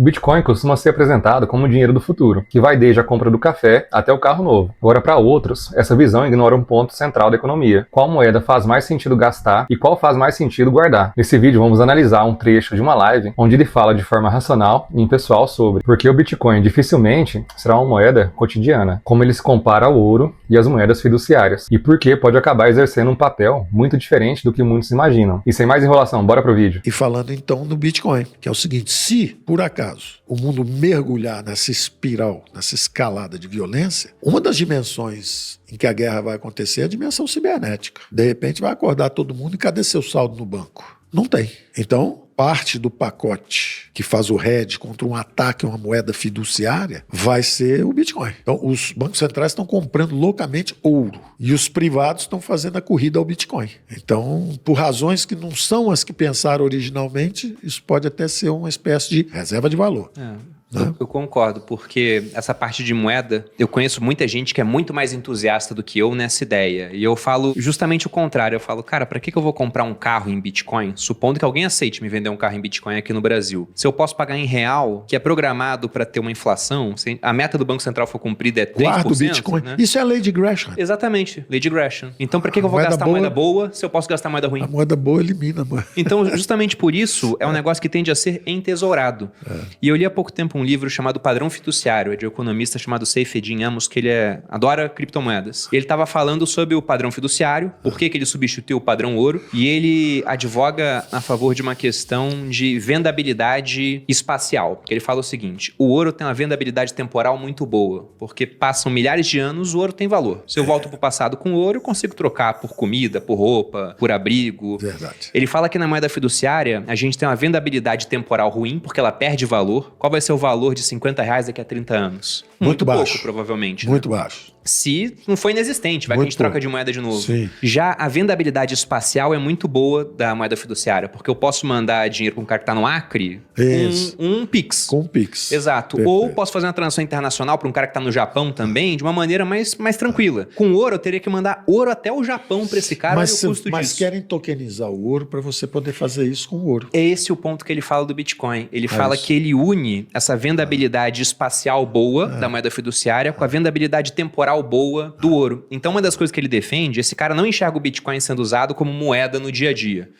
O Bitcoin costuma ser apresentado como o dinheiro do futuro, que vai desde a compra do café até o carro novo. Agora, para outros, essa visão ignora um ponto central da economia: qual moeda faz mais sentido gastar e qual faz mais sentido guardar. Nesse vídeo vamos analisar um trecho de uma live onde ele fala de forma racional e impessoal sobre por que o Bitcoin dificilmente será uma moeda cotidiana, como ele se compara ao ouro e às moedas fiduciárias, e por que pode acabar exercendo um papel muito diferente do que muitos imaginam. E sem mais enrolação, bora pro vídeo. E falando então do Bitcoin, que é o seguinte: se, por acaso, o mundo mergulhar nessa espiral, nessa escalada de violência, uma das dimensões em que a guerra vai acontecer é a dimensão cibernética. De repente vai acordar todo mundo e cadê seu saldo no banco? Não tem. Então, parte do pacote que faz o hedge contra um ataque a uma moeda fiduciária vai ser o Bitcoin. Então, os bancos centrais estão comprando loucamente ouro e os privados estão fazendo a corrida ao Bitcoin. Então, por razões que não são as que pensaram originalmente, isso pode até ser uma espécie de reserva de valor. Eu concordo, porque essa parte de moeda, eu conheço muita gente que é muito mais entusiasta do que eu nessa ideia. E eu falo justamente o contrário. Eu falo, cara, pra que eu vou comprar um carro em Bitcoin, supondo que alguém aceite me vender um carro em Bitcoin aqui no Brasil? Se eu posso pagar em real, que é programado para ter uma inflação, se a meta do Banco Central for cumprida é 3%. Guarda o Bitcoin. Né? Isso é a lei de Gresham. Exatamente, lei de Gresham. Então pra que eu vou gastar moeda boa se eu posso gastar moeda ruim? A moeda boa elimina, mano. Então, justamente por isso, é um negócio que tende a ser entesourado. E eu li há pouco tempo um livro chamado Padrão Fiduciário, é de um economista chamado Saifedean Amos, que ele adora criptomoedas. Ele estava falando sobre o padrão fiduciário, por que ele substituiu o padrão ouro, e ele advoga a favor de uma questão de vendabilidade espacial. Porque ele fala o seguinte: o ouro tem uma vendabilidade temporal muito boa, porque passam milhares de anos, o ouro tem valor. Se eu volto para o passado com ouro, eu consigo trocar por comida, por roupa, por abrigo. Verdade. Ele fala que na moeda fiduciária, a gente tem uma vendabilidade temporal ruim, porque ela perde valor. Qual vai ser o valor de R$50 daqui a 30 anos? Muito baixo. Pouco, provavelmente. Muito baixo. Se não for inexistente, vai que a gente troca de moeda de novo. Sim. Já a vendabilidade espacial é muito boa da moeda fiduciária, porque eu posso mandar dinheiro para um cara que está no Acre com um Pix. Com um Pix. Exato. Perfeito. Ou posso fazer uma transação internacional para um cara que está no Japão também, de uma maneira mais tranquila. Com ouro, eu teria que mandar ouro até o Japão para esse cara. Mas, olha o custo mas disso. querem tokenizar o ouro para você poder fazer isso com o ouro. É esse o ponto que ele fala do Bitcoin. Ele fala que ele une essa vendabilidade espacial boa da moeda fiduciária com a vendabilidade temporal boa do ouro. Então, uma das coisas que ele defende, esse cara não enxerga o Bitcoin sendo usado como moeda no dia a dia.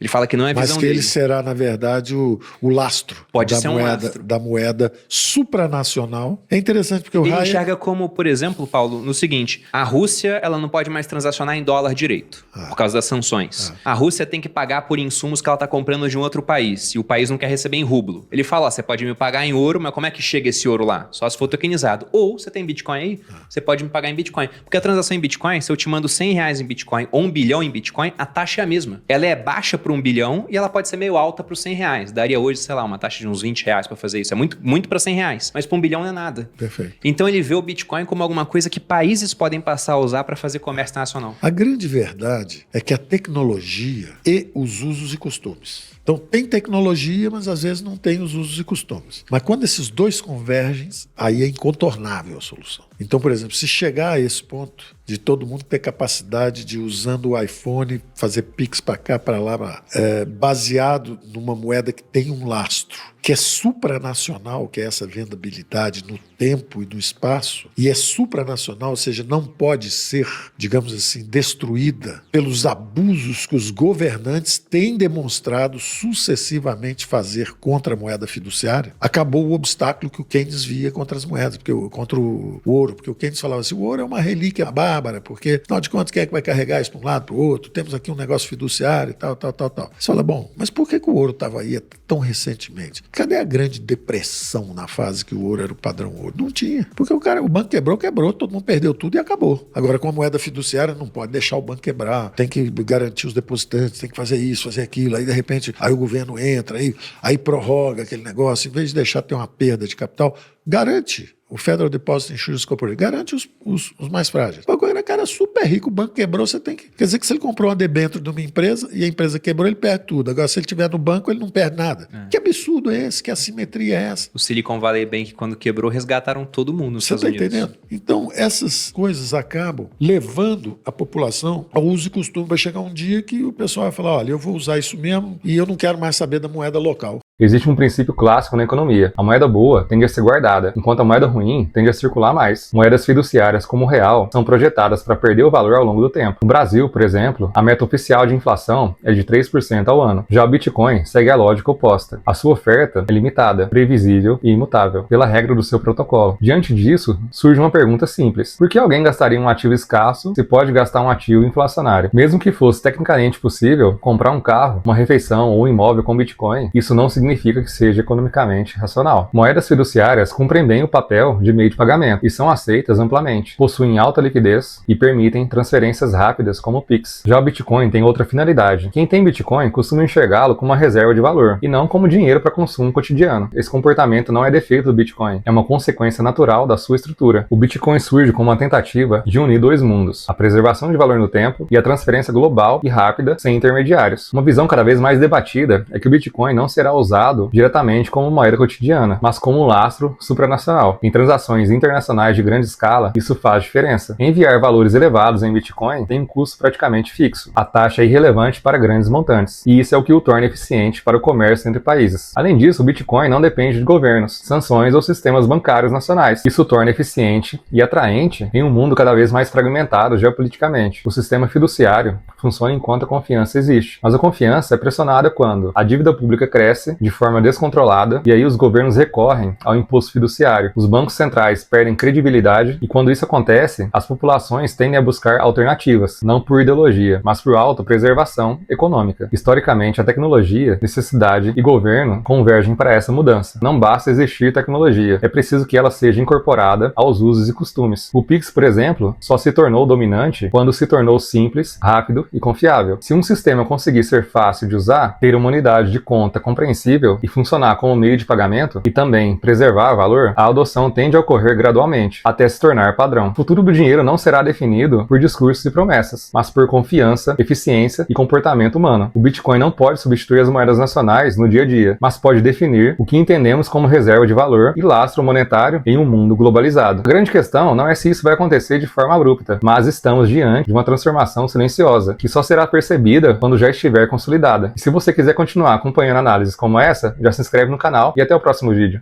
Ele fala que não é visão Mas que dele. ele será, na verdade, o lastro. Pode ser um lastro. Da moeda supranacional. É interessante porque o Ele Hayek... enxerga como, por exemplo, Paulo, no seguinte: a Rússia ela não pode mais transacionar em dólar direito, por causa das sanções. A Rússia tem que pagar por insumos que ela está comprando de um outro país, e o país não quer receber em rublo. Ele fala, ó, você pode me pagar em ouro, mas como é que chega esse ouro lá? Só se for tokenizado. Ou, você tem Bitcoin aí, você pode me pagar em Bitcoin. Porque a transação em Bitcoin, se eu te mando R$100 em Bitcoin ou 1 bilhão em Bitcoin, a taxa é a mesma. Ela é baixa para 1 bilhão e ela pode ser meio alta para os R$100. Daria hoje, sei lá, uma taxa de uns R$20 para fazer isso. É muito para R$100, mas para 1 bilhão não é nada. Perfeito. Então ele vê o Bitcoin como alguma coisa que países podem passar a usar para fazer comércio internacional. A grande verdade é que a tecnologia e os usos e costumes. Então tem tecnologia, mas às vezes não tem os usos e costumes. Mas quando esses dois convergem, aí é incontornável a solução. Então, por exemplo, se chegar a esse ponto de todo mundo ter capacidade de, usando o iPhone, fazer Pix para cá, para lá, baseado numa moeda que tem um lastro, que é supranacional, que é essa vendabilidade no tempo e no espaço, e é supranacional, ou seja, não pode ser, digamos assim, destruída pelos abusos que os governantes têm demonstrado sucessivamente fazer contra a moeda fiduciária, acabou o obstáculo que o Keynes via contra as moedas, contra o ouro, porque o Keynes falava assim, o ouro é uma relíquia bárbara, porque, afinal de contas, quem é que vai carregar isso para um lado, para o outro? Temos aqui um negócio fiduciário e tal. Você fala, bom, mas por que o ouro estava aí tão recentemente? Cadê a grande depressão na fase que o ouro era o padrão ouro? Não tinha, porque o banco quebrou, todo mundo perdeu tudo e acabou. Agora, com a moeda fiduciária, não pode deixar o banco quebrar, tem que garantir os depositantes, tem que fazer isso, fazer aquilo, aí de repente, aí o governo entra, aí prorroga aquele negócio, em vez de deixar ter uma perda de capital, garante. O Federal Deposit Insurance Corporation garante os mais frágeis. Agora, o cara é super rico, o banco quebrou, você tem que... Quer dizer que se ele comprou uma debênture de uma empresa e a empresa quebrou, ele perde tudo. Agora, se ele estiver no banco, ele não perde nada. Que absurdo é esse? Que assimetria é essa? O Silicon Valley Bank, quando quebrou, resgataram todo mundo nos Estados Unidos. Você está entendendo? Então, essas coisas acabam levando a população ao uso e costume. Vai chegar um dia que o pessoal vai falar, olha, eu vou usar isso mesmo e eu não quero mais saber da moeda local. Existe um princípio clássico na economia. A moeda boa tende a ser guardada, enquanto a moeda ruim tende a circular mais. Moedas fiduciárias como o real são projetadas para perder o valor ao longo do tempo. No Brasil, por exemplo, a meta oficial de inflação é de 3% ao ano. Já o Bitcoin segue a lógica oposta. A sua oferta é limitada, previsível e imutável, pela regra do seu protocolo. Diante disso, surge uma pergunta simples. Por que alguém gastaria um ativo escasso se pode gastar um ativo inflacionário? Mesmo que fosse tecnicamente possível comprar um carro, uma refeição ou um imóvel com Bitcoin, isso não significa que seja economicamente racional. Moedas fiduciárias cumprem bem o papel de meio de pagamento e são aceitas amplamente, possuem alta liquidez e permitem transferências rápidas como o Pix. Já o Bitcoin tem outra finalidade. Quem tem Bitcoin costuma enxergá-lo como uma reserva de valor e não como dinheiro para consumo cotidiano. Esse comportamento não é defeito do Bitcoin, é uma consequência natural da sua estrutura. O Bitcoin surge como uma tentativa de unir dois mundos, a preservação de valor no tempo e a transferência global e rápida sem intermediários. Uma visão cada vez mais debatida é que o Bitcoin não será usado diretamente como moeda cotidiana, mas como um lastro supranacional. Em transações internacionais de grande escala, isso faz diferença. Enviar valores elevados em Bitcoin tem um custo praticamente fixo. A taxa é irrelevante para grandes montantes, e isso é o que o torna eficiente para o comércio entre países. Além disso, o Bitcoin não depende de governos, sanções ou sistemas bancários nacionais. Isso o torna eficiente e atraente em um mundo cada vez mais fragmentado geopoliticamente. O sistema fiduciário funciona enquanto a confiança existe, mas a confiança é pressionada quando a dívida pública cresce de forma descontrolada e aí os governos recorrem ao imposto fiduciário. Os bancos centrais perdem credibilidade e quando isso acontece, as populações tendem a buscar alternativas, não por ideologia, mas por autopreservação econômica. Historicamente, a tecnologia, necessidade e governo convergem para essa mudança. Não basta existir tecnologia, é preciso que ela seja incorporada aos usos e costumes. O Pix, por exemplo, só se tornou dominante quando se tornou simples, rápido e confiável. Se um sistema conseguir ser fácil de usar, ter uma unidade de conta compreensível e funcionar como meio de pagamento e também preservar valor, a adoção tende a ocorrer gradualmente, até se tornar padrão. O futuro do dinheiro não será definido por discursos e promessas, mas por confiança, eficiência e comportamento humano. O Bitcoin não pode substituir as moedas nacionais no dia a dia, mas pode definir o que entendemos como reserva de valor e lastro monetário em um mundo globalizado. A grande questão não é se isso vai acontecer de forma abrupta, mas estamos diante de uma transformação silenciosa, que só será percebida quando já estiver consolidada. E se você quiser continuar acompanhando análises como essa, já se inscreve no canal e até o próximo vídeo.